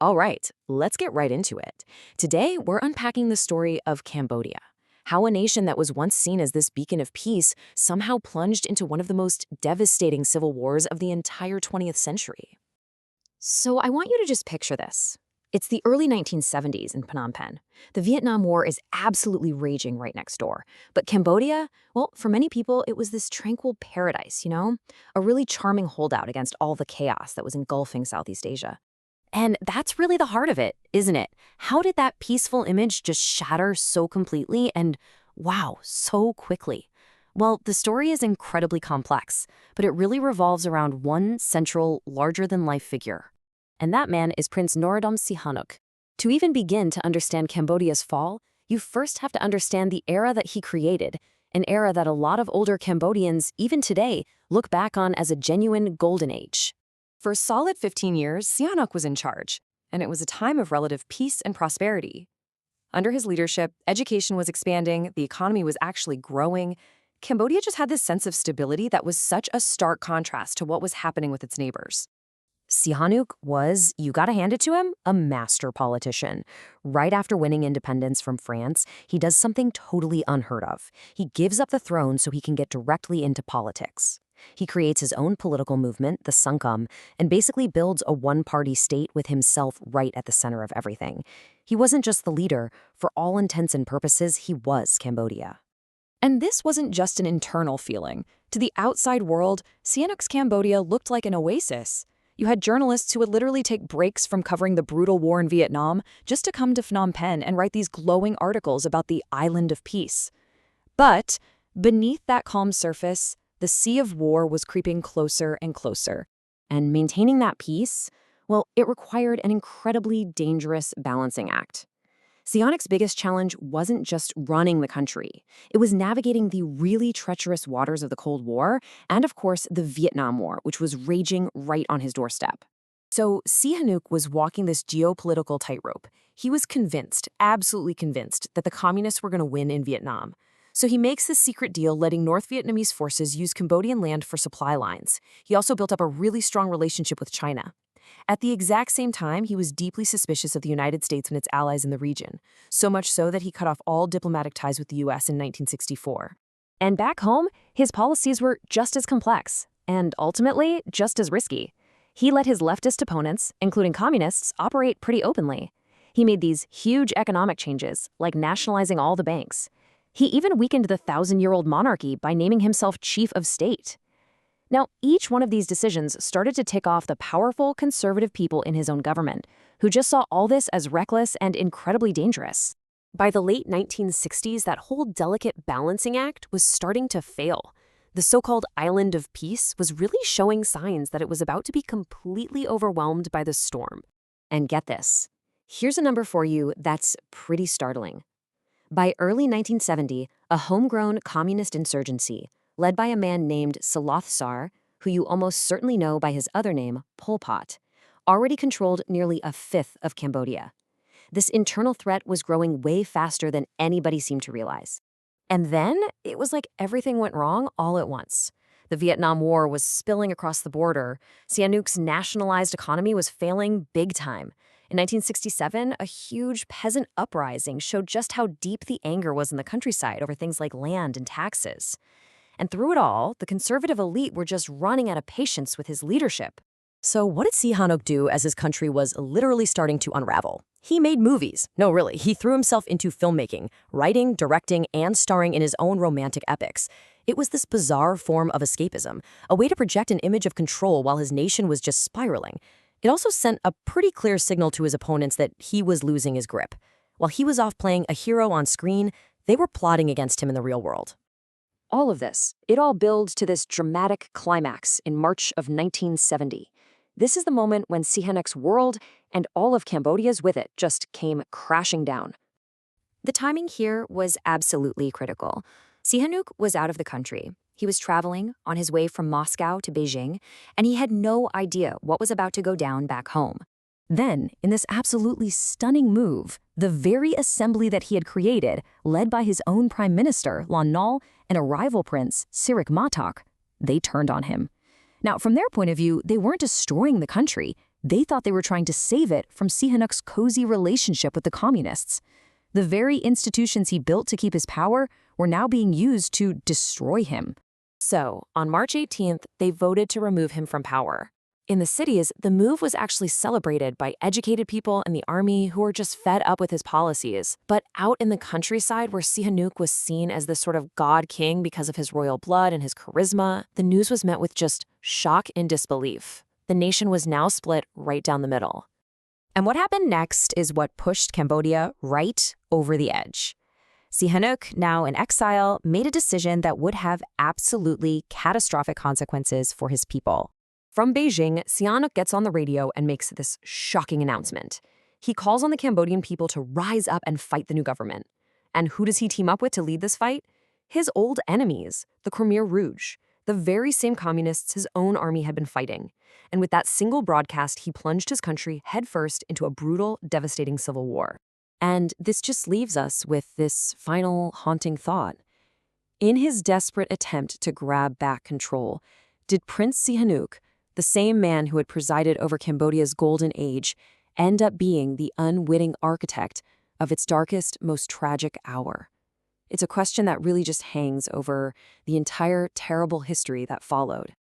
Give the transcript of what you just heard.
All right, let's get right into it. Today, we're unpacking the story of Cambodia. How a nation that was once seen as this beacon of peace somehow plunged into one of the most devastating civil wars of the entire 20th century. So I want you to just picture this. It's the early 1970s in Phnom Penh. The Vietnam War is absolutely raging right next door. But Cambodia, well, for many people, it was this tranquil paradise, A really charming holdout against all the chaos that was engulfing Southeast Asia. And that's really the heart of it, isn't it? How did that peaceful image just shatter so completely and, wow, so quickly? Well, the story is incredibly complex, but it really revolves around one central, larger-than-life figure. And that man is Prince Norodom Sihanouk. To even begin to understand Cambodia's fall, you first have to understand the era that he created, an era that a lot of older Cambodians, even today, look back on as a genuine golden age. For a solid 15 years, Sihanouk was in charge, and it was a time of relative peace and prosperity. Under his leadership, education was expanding, the economy was actually growing. Cambodia just had this sense of stability that was such a stark contrast to what was happening with its neighbors. Sihanouk was, you gotta hand it to him, a master politician. Right after winning independence from France, he does something totally unheard of. He gives up the throne so he can get directly into politics. He creates his own political movement, the Sangkum, and basically builds a one-party state with himself right at the center of everything. He wasn't just the leader. For all intents and purposes, he was Cambodia. And this wasn't just an internal feeling. To the outside world, Sihanouk's Cambodia looked like an oasis. You had journalists who would literally take breaks from covering the brutal war in Vietnam just to come to Phnom Penh and write these glowing articles about the island of peace. But beneath that calm surface, the sea of war was creeping closer and closer. And maintaining that peace, well, it required an incredibly dangerous balancing act. Sihanouk's biggest challenge wasn't just running the country. It was navigating the really treacherous waters of the Cold War and, of course, the Vietnam War, which was raging right on his doorstep. So Sihanouk was walking this geopolitical tightrope. He was convinced, absolutely convinced, that the communists were going to win in Vietnam. So he makes this secret deal letting North Vietnamese forces use Cambodian land for supply lines. He also built up a really strong relationship with China. At the exact same time, he was deeply suspicious of the United States and its allies in the region, so much so that he cut off all diplomatic ties with the U.S. in 1964. And back home, his policies were just as complex, and ultimately, just as risky. He let his leftist opponents, including communists, operate pretty openly. He made these huge economic changes, like nationalizing all the banks. He even weakened the 1,000-year-old monarchy by naming himself chief of state. Now, each one of these decisions started to tick off the powerful conservative people in his own government, who just saw all this as reckless and incredibly dangerous. By the late 1960s, that whole delicate balancing act was starting to fail. The so-called island of peace was really showing signs that it was about to be completely overwhelmed by the storm. And get this, here's a number for you that's pretty startling. By early 1970, a homegrown communist insurgency, led by a man named Saloth Sar, who you almost certainly know by his other name, Pol Pot, already controlled nearly a fifth of Cambodia. This internal threat was growing way faster than anybody seemed to realize. And then it was like everything went wrong all at once. The Vietnam War was spilling across the border. Sihanouk's nationalized economy was failing big time. In 1967, a huge peasant uprising showed just how deep the anger was in the countryside over things like land and taxes. And through it all, the conservative elite were just running out of patience with his leadership. So what did Sihanouk do as his country was literally starting to unravel? He made movies. No, really, he threw himself into filmmaking, writing, directing, and starring in his own romantic epics. It was this bizarre form of escapism, a way to project an image of control while his nation was just spiraling. It also sent a pretty clear signal to his opponents that he was losing his grip. While he was off playing a hero on screen, they were plotting against him in the real world. All of this, it all builds to this dramatic climax in March of 1970. This is the moment when Sihanouk's world, and all of Cambodia's with it, just came crashing down. The timing here was absolutely critical. Sihanouk was out of the country. He was traveling on his way from Moscow to Beijing, and he had no idea what was about to go down back home. Then, in this absolutely stunning move, the very assembly that he had created, led by his own prime minister, Lon Nol, and a rival prince, Sirik Matok, they turned on him. Now, from their point of view, they weren't destroying the country. They thought they were trying to save it from Sihanouk's cozy relationship with the communists. The very institutions he built to keep his power were now being used to destroy him. So, on March 18th, they voted to remove him from power. In the cities, the move was actually celebrated by educated people and the army who were just fed up with his policies. But out in the countryside, where Sihanouk was seen as this sort of god king because of his royal blood and his charisma, the news was met with just shock and disbelief. The nation was now split right down the middle. And what happened next is what pushed Cambodia right over the edge. Sihanouk, now in exile, made a decision that would have absolutely catastrophic consequences for his people. From Beijing, Sihanouk gets on the radio and makes this shocking announcement. He calls on the Cambodian people to rise up and fight the new government. And who does he team up with to lead this fight? His old enemies, the Khmer Rouge, the very same communists his own army had been fighting. And with that single broadcast, he plunged his country headfirst into a brutal, devastating civil war. And this just leaves us with this final haunting thought. In his desperate attempt to grab back control, did Prince Sihanouk, the same man who had presided over Cambodia's golden age, end up being the unwitting architect of its darkest, most tragic hour? It's a question that really just hangs over the entire terrible history that followed.